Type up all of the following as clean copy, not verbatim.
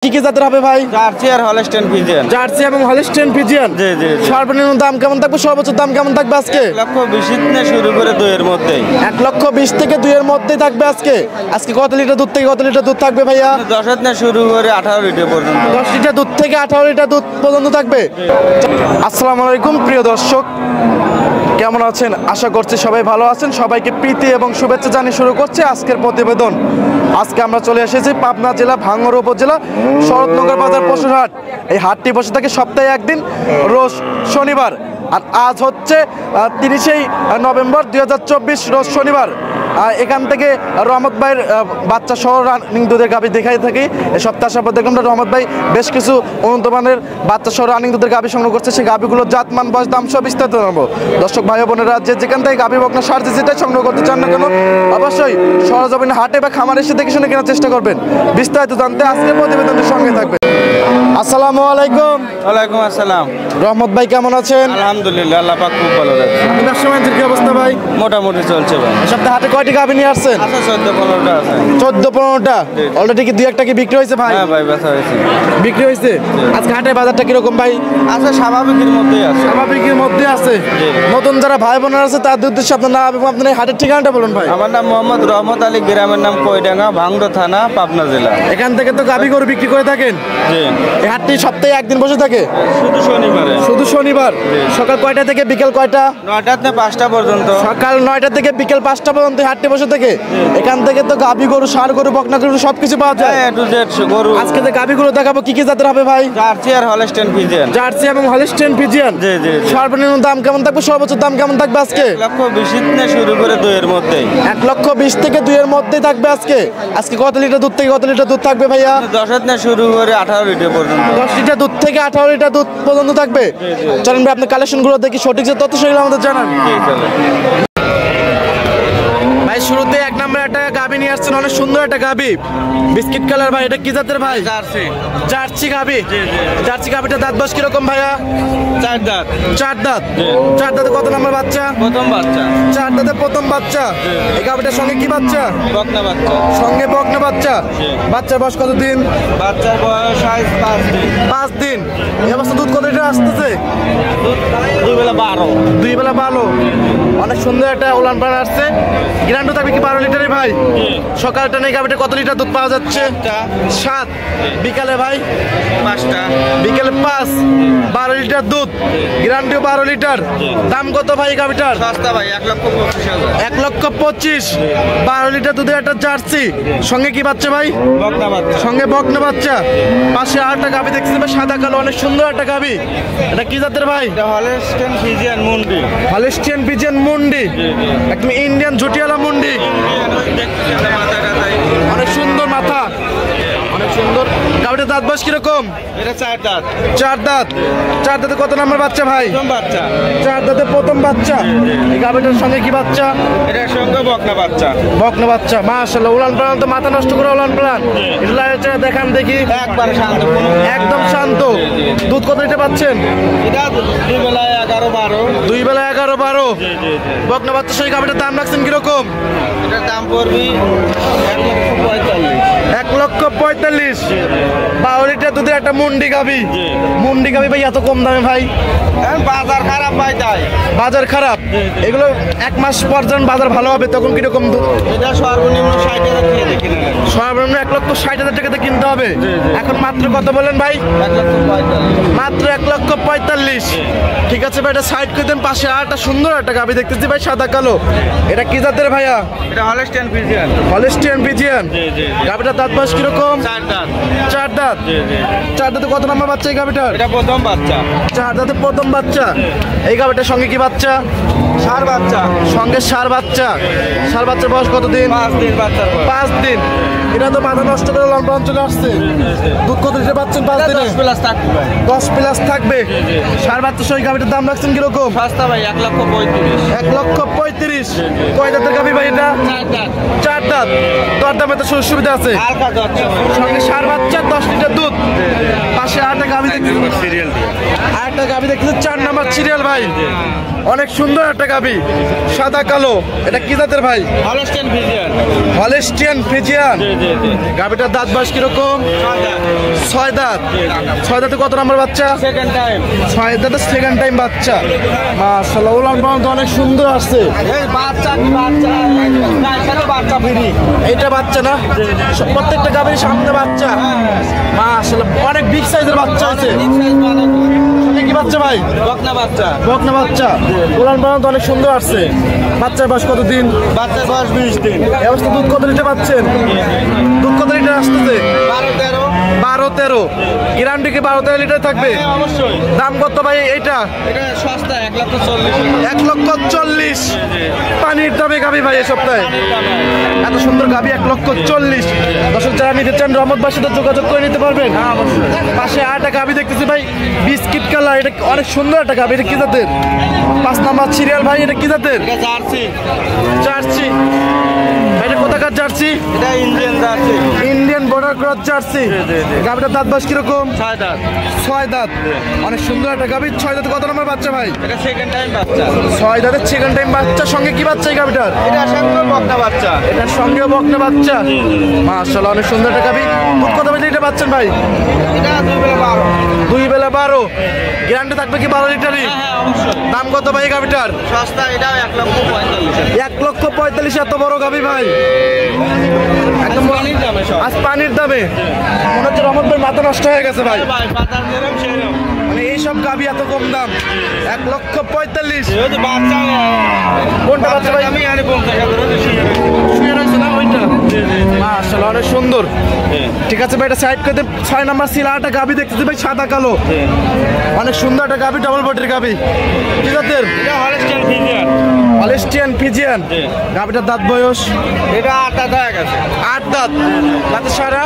কি কি জাতের হবে ভাই? জার্সি আর হলস্টেইন ফ্রিজিয়ান। জার্সি এবং হলস্টেইন ফ্রিজিয়ান। জি জি। সর্বনিম্ন দাম কেমন থাকবে, সর্বোচ্চ দাম কেমন থাকবে আজকে? 1,20,000 থেকে শুরু করে 2 এর মধ্যেই। 1,20,000 থেকে 2 এর মধ্যেই থাকবে আজকে। আজকে কত লিটার দুধ থেকে কত লিটার দুধ থাকবে ভাইয়া? 10 থেকে শুরু করে 18 লিটার পর্যন্ত। 10 লিটার দুধ থেকে 18 লিটার দুধ পর্যন্ত থাকবে। আসসালামু আলাইকুম প্রিয় দর্শক, কেমন আছেন? আশা করছি সবাই ভালো আছেন। সবাইকে প্রীতি এবং শুভেচ্ছা জানিয়ে শুরু করছে আজকের প্রতিবেদন। আজকে আমরা চলে এসেছি পাবনা জেলা ভাঙ্গড়া উপজেলা শরৎনগর বাজার পশুর হাট। এই হাটটি বসে থাকে সপ্তাহে একদিন, রোজ শনিবার। আর আজ হচ্ছে 30 নভেম্বর 2024, রোজ শনিবার। এখান থেকে রহমত ভাইয়ের বাচ্চা সহ রানিং দুধের গাভী দেখাই থাকি। এই সপ্তাহ আসার পর দেখলাম রহমত ভাই বেশ কিছু উন্নত মানের বাচ্চা সহ রানিং দুধের গাভী সংগ্রহ করছে। সেই গাভীগুলোর জাতমান, বয়স, দাম সব বিস্তারিত জানাবো। দর্শক ভাই বোনেরা যেখান থেকে গাভী বকনা সার যেটাই সংগ্রহ করতে চান না কেন, অবশ্যই সরজমিনে হাটে বা খামারে এসে দেখে শুনে কেনার চেষ্টা করবেন। বিস্তারিত জানতে আজকের প্রতিবেদনের সঙ্গে থাকবেন। আসসালামু আলাইকুম। ওয়ালাইকুম আসসালাম। রহমত ভাই কেমন আছেন? আলহামদুলিল্লাহ, আল্লাহ পাক খুব ভালো রাখছে। ব্যবসা বাণিজ্যের কি অবস্থা ভাই? মোটামুটি চলছে ভাই। সপ্তাহে হাটে কয়টি গাভী নিয়ে আসছেন? আচ্ছা 14-15টা আছে। 14-15টা অলরেডি কি 2-1টা কি বিক্রি হয়েছে ভাই? হ্যাঁ ভাই, বেচা হয়েছে। বিক্রি হয়েছে। আজকে হাটের বাজারটা কিরকম ভাই? আচ্ছা স্বাভাবিকের মধ্যেই আছে। স্বাভাবিকের মধ্যে আছে। নতুন যারা ভাই বোনেরা আছে তাদের উদ্দেশ্যে আপনার নাম এবং আপনার হাটের ঠিকানাটা বলুন ভাই। আমার নাম মোহাম্মদ রহমত আলী, গ্রামের নাম কইডাঙ্গা, ভাঙ্গড়া থানা, পাবনা জেলা। এখান থেকে তো গাভী গরু বিক্রি করে থাকেন? জি। এই হাটটি সপ্তাহে একদিন বসে থাকে? শুধু শনিবারে। শুধু শনিবার। সকাল কয়টা থেকে বিকেল কয়টা? 9টা থেকে 5টা পর্যন্ত। সকাল 9টা থেকে বিকেল 5টা পর্যন্ত হাটটি বসে থাকে। এখান থেকে তো গাভী গরু, ষাঁড় গরু, বকনা গরু সবকিছু পাওয়া যায়। A to Z গরু। আজকে যে গাভীগুলো দেখাবো কি কি জাতের হবে ভাই? জার্সি আর হলস্টেইন ফ্রিজিয়ান। জার্সি এবং হলস্টেইন ফ্রিজিয়ান। জি জি। সর্বনিম্ন দাম কেমন থাকবে, সর্বোচ্চ দাম কেমন থাকবে আজকে? 1,20,000 থেকে শুরু করে 2 এর মধ্যেই। 1,20,000 থেকে 2 এর মধ্যেই থাকবে আজকে। আজকে কত লিটার দুধ থেকে কত লিটার দুধ থাকবে ভাইয়া? 10 থেকে শুরু করে 18 লিটার পর্যন্ত। 10 লিটার দুধ থেকে 18 লিটার দুধ পর্যন্ত থাকবে। চলেন ভাই আপনার কালেকশনগুলো দেখি, সঠিক যে তথ্য সেগুলো আমাদের জানান। জি চলে। ভাই শুরুতে এক নম্বরে একটা গাভী নিয়ে আসছেন, অনেক সুন্দর একটা গাভী, বিস্কিট কালার। ভাই এটা কি জাতের ভাই? জার্সি। জার্সি গাভী। জি জি। জার্সি গাভীটা দাঁত বয়স কিরকম ভাইয়া? 4 দাঁত। 4 দাঁত। 4 দাঁতে কত নম্বর বাচ্চা? প্রথম বাচ্চা। 4 দাঁতে প্রথম বাচ্চা। এই গাভীটার সঙ্গে কি বাচ্চা? বকনা বাচ্চা। সঙ্গে বকনা বাচ্চা। বাচ্চার বয়স কত দিন? বাচ্চার বয়স 5 দিন। 5 দিন। এই অবস্থা দুধ কত লিটার আসতেছে? দুই বেলা 12। 2 বেলা 12। অনেক সুন্দর একটা উলান পালান আসছে। গ্রান্ড থাকবে কি 12 লিটারে ভাই? সকালটা নেই গাভীটা কত লিটার দুধ পাওয়া যাচ্ছে? 7। বিকালে ভাই 5টা। বিকেলে 5। 12 লিটার দুধ, গ্রান্ডিও 12 লিটার। দাম কত ভাই গাভীটার? সস্তা ভাই, 1,25,000। 1,25,000। 12 লিটার দুধের একটা জার্সি। সঙ্গে কি বাচ্চা ভাই? বকনা বাচ্চা। সঙ্গে বকনা বাচ্চা। পাশে আরেকটা গাভী দেখতেছি ভাই, সাদা কালো, অনেক সুন্দর একটা গাভী। এটা কি জাতের ভাই? এটা হলস্টেইন ফ্রিজিয়ান মুন্ডি। হলস্টেইন ফ্রিজিয়ান মুন্ডি। একদম ইন্ডিয়ান ঝুটিওয়ালা মুন্ডি। অনেক সুন্দর মাথা, অনেক সুন্দর। গাভীটার দাঁত বয়স কিরকম? এটা 4 দাঁত। 4 দাঁত। 4 দাঁতে কত নম্বর বাচ্চা ভাই? প্রথম বাচ্চা। 4 দাঁতে প্রথম বাচ্চা। এই গাভীটার সঙ্গে কি বাচ্চা? এটার সঙ্গে বকনা বাচ্চা। বকনা বাচ্চা। মাশাআল্লাহ, উলান পালান তো মাথা নষ্ট করে উলান পালান। এটা দেখান দেখি। একবারে শান্ত। একদম শান্ত। দুধ কত লিটার পাচ্ছেন? এটা 2 বেলা 11-12। 2 বেলা 11-12। বকনা বাচ্চা সেই গাভীটার দাম রাখছেন কিরকম? এটার দাম পড়বি 1,45,000। 1,45,000। 12 লিটার দুধের একটা মুন্ডি গাভী। মুন্ডি গাভী ভাই এত কম দামে ভাই? বাজার খারাপ ভাই, তাই বাজার খারাপ। এগুলো 1 মাস পর যখন বাজার ভালো হবে তখন কিরকম দুধ? এটা সর্বনিম্ন 60,000 টাকা কিনে নেবে। সর্বনিম্ন 1,60,000 টাকাতে কিনতে হবে। এখন মাত্র কত বলেন ভাই? 1,45,000। মাত্র 1,45,000। ঠিক আছে ভাই, এটা সাইড করে দেন। পাশে আর একটা সুন্দর একটা গাভী দেখতেছি ভাই, সাদা কালো। এটা কি জাতের ভাইয়া? এটা হলস্টেইন ফ্রিজিয়ান। Holstein Friesian. গাভীটার দাঁত বয়স কিরকম? 4 দাঁত। 4 দাঁত। 4 দাঁতে কত নম্বর বাচ্চা এই গাভীটার? এটা প্রথম বাচ্চা। 4 দাঁতে প্রথম বাচ্চা। এই গাভীটার সঙ্গে কি বাচ্চা? ষাঁড় বাচ্চা। সঙ্গে ষাঁড় বাচ্চা। ষাঁড় বাচ্চার বয়স কত দিন? 5 দিন বাচ্চার বয়স। 5 দিন। এটা তো মাথা নষ্ট করে লম্বা অঞ্চলে আসছে। দুধ কত লিটার পাচ্ছেন 5 দিনে? 10 প্লাস থাকবে ভাই। 10 প্লাস থাকবে। ষাঁড় বাচ্চা সহ গাভীটার দাম রাখছেন কিরকম? সস্তা ভাই, 1,35,000। 1,35,000। কয় দাঁতের গাভী ভাই এটা? 4 দাঁত। 4 দাঁত। তোর দামে তো সুযোগ সুবিধা আছে। হালকা যাচ্ছে ভাই। সঙ্গে ষাঁড় বাচ্চা 10 লিটার দুধ। পাশে আরেকটা গাভী দেখতেছি। সিরিয়াল দিয়ে। আরেকটা একটা গাবি দেখতেছি 4 নাম্বার সিরিয়াল ভাই, অনেক সুন্দর একটা গাবি, সাদা কালো। এটা কি জাতের ভাই? Holstein Friesian. Holstein Friesian. গাবিটার দাঁত বয়স কিরকম? 6 দাঁত। 6 দাঁতে কত নাম্বার বাচ্চা? Second time. 6 দাঁতে সেকেন্ড টাইম বাচ্চা। মাশাআল্লাহ, ওলান পালান তো অনেক সুন্দর আসছে। এই বাচ্চা কি বাচ্চা? না, এটা বাচ্চা ফ্রি। এইটা বাচ্চা না? প্রত্যেকটা গাবির সামনে বাচ্চা। মাশাআল্লাহ, অনেক বিগ সাইজের বাচ্চা আছে। এটা কি বাচ্চা ভাই? বকনা বাচ্চা। বকনা বাচ্চা। ওলান পালান তো অনেক সুন্দর আসছে। বাচ্চার বয়স কত দিন? বাচ্চার বয়স 20 দিন। এই অবস্থা দুধ কত লিটার পাচ্ছেন? দুধ কত লিটার আসতেছে? 12-13। 12-13। গ্যারান্টি কি 12-13 লিটার থাকবে? হ্যাঁ, অবশ্যই। দাম কত ভাই এইটা? এটা সস্তা 1,40,000। 1,40,000। পানির দামে গাবি ভাই এ সপ্তাহে। এত সুন্দর গাবি 1,40,000। দর্শক যারা নিতে চান রহমতবাসীর সাথে যোগাযোগ করে নিতে পারবেন। পাশে আরেকটা গাবি দেখতেছি ভাই, বিস্কিট কালার। এটা অনেক সুন্দর একটা গাবি। এটা কি জাতের? 5 নাম্বার সিরিয়াল ভাই। এটা কি জাতের? এটা জার্সি। জার্সি। এটা কোথাকার জার্সি? এটা Indian jersey. Indian border cross jersey. গাবিটার দাঁত বয়স কিরকম? 6 দাঁত। 6 দাঁত। অনেক সুন্দর একটা গাবি। 6 দাঁতে কত নম্বর বাচ্চা ভাই? এটা সেকেন্ড টাইম বাচ্চা। 6 দাঁতের সেকেন্ড টাইম বাচ্চা। সঙ্গে কি বাচ্চা এই গাবিটার? এটা সঙ্গে বকনা বাচ্চা। এটার সঙ্গে বকনা বাচ্চা। মাশাআল্লাহ, অনেক সুন্দর একটা গাবি। দুধ কত বেজে এটা পাচ্ছেন ভাই? এটা 2 বেলা 12। 2 বেলা 12। গ্যারান্টি থাকবে কি 12 লিটারই? হ্যাঁ, অবশ্যই। দাম কত ভাই এই গাবিটার? সস্তা, এটাও 1,45,000। 1,45,000। এত বড় গাবি ভাই, একদম পানির দামে সব। আজ পানির দামে। মনে হচ্ছে রহমত ভাই মাথা নষ্ট হয়ে গেছে ভাই। ভাই বাজার যেরকম সেরকম। মানে এইসব গাবি এত কম দাম? 1,45,000। যেহেতু বাচ্চা কোনটা বাচ্চা ভাই? আমি আরে 50,000 শুয়ে রয়েছে না ওইটা? মাশাআল্লাহ, অনেক সুন্দর। ঠিক আছে ভাই, এটা সাইড করে 6 নাম্বার সিল। আরেকটা গাবি দেখতেছি ভাই, সাদা কালো। অনেক সুন্দর একটা গাবি, ডাবল বডির গাবি। কি জাতের? এটা হলস্টাইন ফ্রিজিয়ান। Holstein Friesian. গাবিটার দাঁত বয়স? এটা 8 দাঁত হয়ে গেছে। 8 দাঁত। দাঁতে সারা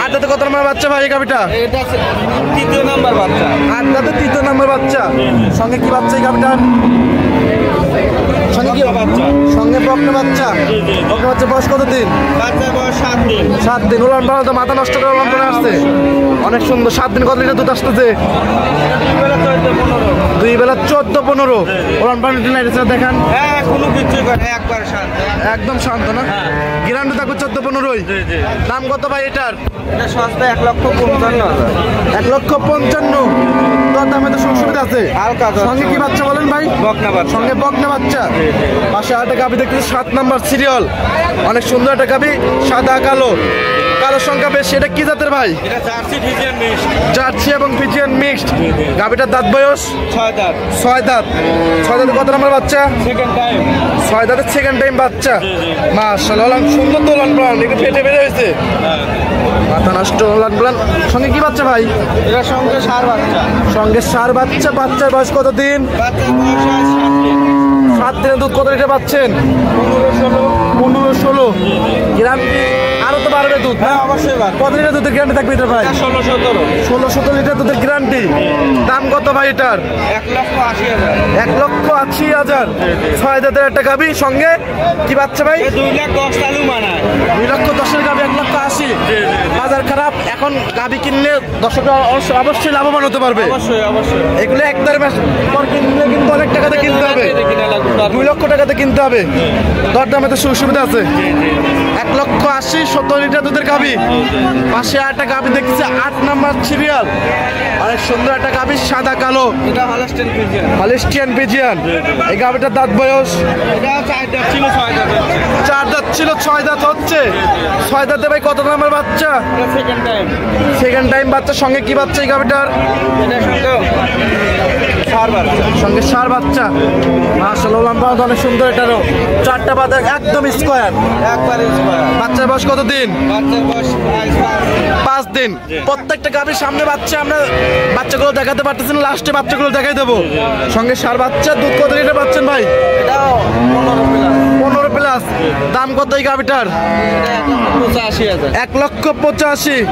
8 দাঁতে কত নম্বর বাচ্চা ভাই এই গাবিটা? এটা 3য় নাম্বার বাচ্চা। 8 দাঁতে 3য় নম্বর বাচ্চা। সঙ্গে কি বাচ্চা এই গাবিটার? সঙ্গে কি বাচ্চা? সঙ্গে বকনা বাচ্চা। বকনা বাচ্চা বয়স কত দিন? বাচ্চার বয়স 7 দিন। 7 দিন। উলান পালান তো মাথা নষ্ট করে উলান পালান আসছে। অনেক সুন্দর। 7 দিন কত লিটার দুধ আসতেছে? 2 বেলা 14-15। উলান পালান দেখান। হ্যাঁ, কোনো কিছু করে একবার শান্ত। একদম শান্ত না? গ্যারান্টি থাকবে 14-15। দাম কত ভাই এটার? এটা সস্তা 1,55,000। 1,55,000। তোর দামে তো সুবিধা আছে। হালকা দর। সঙ্গে কি বাচ্চা বলেন ভাই? বকনা বাচ্চা। সঙ্গে বকনা বাচ্চা। পাশে আরেকটা গাবি দেখতেছি 7 নাম্বার সিরিয়াল। অনেক সুন্দর একটা গাবি, সাদা কালো। কালোর সংখ্যা বেশ। এটা কি জাতের ভাই? এটা জার্সি ফ্রিজিয়ান মিক্স। জার্সি এবং ফ্রিজিয়ান মিক্সড। গাবিটার দাঁত বয়স? 6 দাঁত। 6 দাঁত। 6 দাঁতে কত নাম্বার বাচ্চা? Second time. 6 দাঁতের সেকেন্ড টাইম বাচ্চা। মাশাআল্লাহ, অনেক সুন্দর তো উলান পালান। একটু ফেটে বেড়ে হয়েছে। মাথা নষ্ট উলান পালান। সঙ্গে কি বাচ্চা ভাই? এটা সঙ্গে 7 বাচ্চা। সঙ্গে 4 বাচ্চা। বাচ্চার বয়স কত দিন? বাচ্চার বয়স 7 দিন। 7 দিনে দুধ কত লিটার পাচ্ছেন? 15-16। গ্যারান্টি আরো তো বাড়বে দুধ। হ্যাঁ, অবশ্যই বাড়বে। কত লিটার দুধের গ্যারান্টি থাকবে এটা ভাই? 16-17। 16-17 লিটার দুধের গ্যারান্টি। দাম কত ভাই এটার? 1,80,000। 1,80,000। 6 দাঁতের একটা গাবি। সঙ্গে কি বাচ্চা ভাই? 2,10,000 চালু মানায়। 2,10,000 গাবি 1,80,000। বাজার খারাপ, এখন গাবি কিনলে দর্শকরা অবশ্যই লাভবান হতে পারবে। অবশ্যই অবশ্যই। এগুলো 1-1.5 মাস পর কিনলে কিন্তু অনেক টাকাতে কিনতে হবে। 2 লক্ষ টাকাতে কিনতে হবে। দরদামে তো সুবিধা আছে। 1,80,000 17 লিটার দুধের গাবি। পাশে একটা গাবি দেখতেছি 8 নাম্বার সিরিয়াল। অনেক সুন্দর একটা গাবি, সাদা কালো। এটা হলস্টাইন ফ্রিজিয়ান। Holstein Friesian. এই গাবিটার দাঁত বয়স? এটা 4 দাঁত ছিল, 6 দাঁত। 4 দাঁত ছিল, 6 দাঁত হচ্ছে। 6 দাঁতে ভাই কত নাম্বার বাচ্চা? এটা সেকেন্ড টাইম। সেকেন্ড টাইম বাচ্চা। সঙ্গে কি বাচ্চা এই গাবিটার? এটা সঙ্গে 4 বাচ্চা। সঙ্গে 4 বাচ্চা। মাশাআল্লাহ, লম্বা অনেক সুন্দর। এটারও 4টা বাচ্চা একদম স্কয়ার। একবার স্কয়ার। বাচ্চার বয়স কত দিন? বাচ্চার বয়স 5 দিন। প্রত্যেকটা গাভীর সামনে বাচ্চা। আমরা বাচ্চাগুলো দেখাতে পারতেছি না, লাস্টে বাচ্চাগুলো দেখাই দেবো। সঙ্গে 4 বাচ্চা। দুধ কত লিটার পাচ্ছেন ভাই? এটাও 15 প্লাস। 15 প্লাস। প্লাস। দাম কত এই গাভিটার? 85,000। 1,85,000।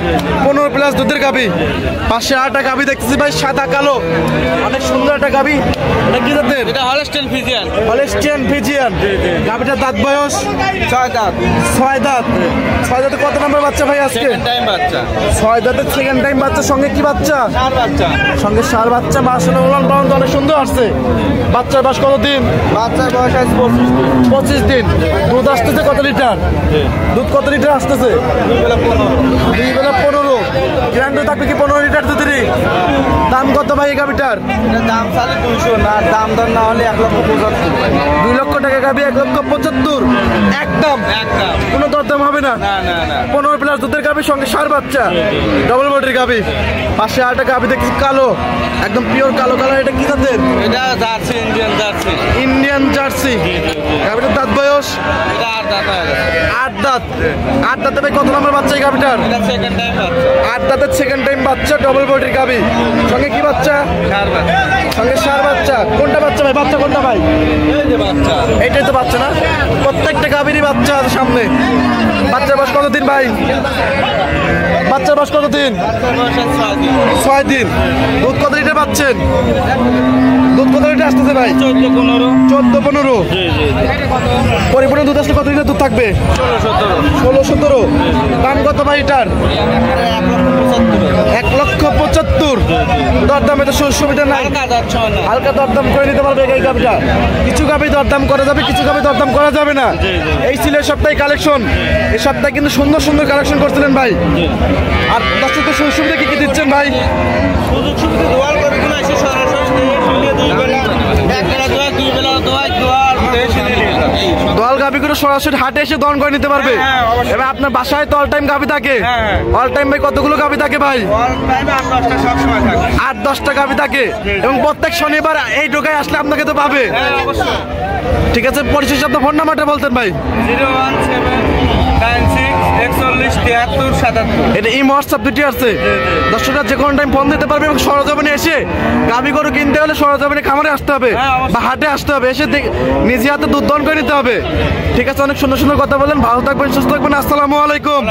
15 প্লাস দুধের গাভি। পাশে আরেকটা গাভি দেখতেছি ভাই, সাদা কালো, অনেক সুন্দর একটা গাভি। এটা কি জাতের? এটা হলস্টেইন ফ্রিজিয়ান। Holstein Friesian. গাভিটার দাঁত বয়স 6 দাঁত। 6 দাঁত। 6 দাঁতে কত নম্বর বাচ্চা ভাই আজকে? সেকেন্ড টাইম বাচ্চা। 6 দাঁতের সেকেন্ড টাইম বাচ্চা, সঙ্গে কি বাচ্চা? চার বাচ্চা। সঙ্গে সার বাচ্চা। মাশাআল্লাহ, উলান পালান তো অনেক সুন্দর আসছে। বাচ্চার বয়স কত দিন? বাচ্চার বয়স আছে 25 দিন। 25 দিন। দুধ আসতেছে কত লিটার? দুধ কত লিটার আসতেছে? 2 বেলা 15। 2 বেলা 15। গ্যারান্টি থাকবে কি 15 লিটার দুধেরই? দাম কত ভাই এই গাভিটার? এটা দাম চালে 200, না দাম দর না হলে 1,75,000। 2 লক্ষ টাকা গাভি, 1,75,000 একদম। একদম। কোনো দরদাম হবে না? না না না। 15 প্লাস দুধের গাভি, সঙ্গে সার বাচ্চা, ডবল বডির গাভি। পাশে আরেকটা গাভি দেখছি কালো, একদম পিওর কালো কালার। এটা কি জাতের? এটা jersey, Indian jersey. Indian jersey. গাভিটার দাঁত বয়স? এটা 8 দাঁত হয়ে গেছে। 8 দাঁত। 8 দাঁতে ভাই কত নম্বর বাচ্চা এই গাভিটার? এটা সেকেন্ড টাইম বাচ্চা। 8 দাঁতের সেকেন্ড টাইম বাচ্চা, ডবল বডির গাভি। সঙ্গে কি বাচ্চা? চার বাচ্চা। সঙ্গে সার বাচ্চা। কোনটা বাচ্চা ভাই? বাচ্চা কোনটা ভাই? এই যে বাচ্চা। এইটাই তো বাচ্চা না? প্রত্যেকটা গাভীরই বাচ্চা আছে সামনে। বাচ্চার বয়স কত দিন ভাই? বাচ্চার বয়স কত দিন? বাচ্চার বয়স আছে 6 দিন। 6 দিন। দুধ কত লিটার পাচ্ছেন? দুধ কত লিটার আসতেছে ভাই? 14-15। 14-15। জি জি। পরিপূর্ণ দুধ আসলে কত লিটার দুধ থাকবে? 16-17। 16-17। দাম কত ভাই এটার? 1,75,000। 1,75,000। দরদামে তো সুবিধা নাই। হালকা যাচ্ছে না। হালকা দরদাম করে নিতে পারবে এই গাভিটা? কিছু গাভি দরদাম করা যাবে, কিছু গাভি দরদাম করা যাবে না। এই ছিল এই সপ্তাহে কালেকশন। এই সপ্তাহে কিন্তু সুন্দর সুন্দর কালেকশন করছিলেন ভাই। আর দর্শকদের সুযোগ সুবিধা কি কি দিচ্ছেন ভাই? সুযোগ সুবিধা দোয়ার করে কিনা এসে সরাসরি শুনে 2 বেলা, 1 বেলা দোয়া, 2 বেলা দোয়া, দোয়ার পরে এসে নিয়ে যাবে। দোয়াল গাভিগুলো সরাসরি হাটে এসে দহন করে নিতে পারবে। হ্যাঁ, অবশ্যই। এবার আপনার বাসায় তো অল টাইম গাভি থাকে? হ্যাঁ। অল টাইম ভাই কতগুলো গাভি থাকে ভাই? অল টাইমে 8-10টা সব সময় থাকে। 8-10টা গাভি থাকে। এবং প্রত্যেক শনিবার এই ঢোকায় আসলে আপনাকে তো পাবে। হ্যাঁ অবশ্যই। ঠিক আছে, পরিশেষে আপনার ফোন নাম্বারটা বলতেন ভাই। 017967377। এটা এই হোয়াটসঅ্যাপ দুটি আছে। দর্শকরা যে কোনো টাইম ফোন দিতে পারবে এবং সরজমিনে এসে গাভি গরু কিনতে হলে সরজমিনে খামারে আসতে হবে হ্যাঁ, অবশ্যই। বা হাটে আসতে হবে, এসে নিজে হাতে দুধ দহন করে নিতে হবে। ঠিক আছে, অনেক সুন্দর সুন্দর কথা বলেন। ভালো থাকবেন, সুস্থ থাকবেন। আসসালামু আলাইকুম।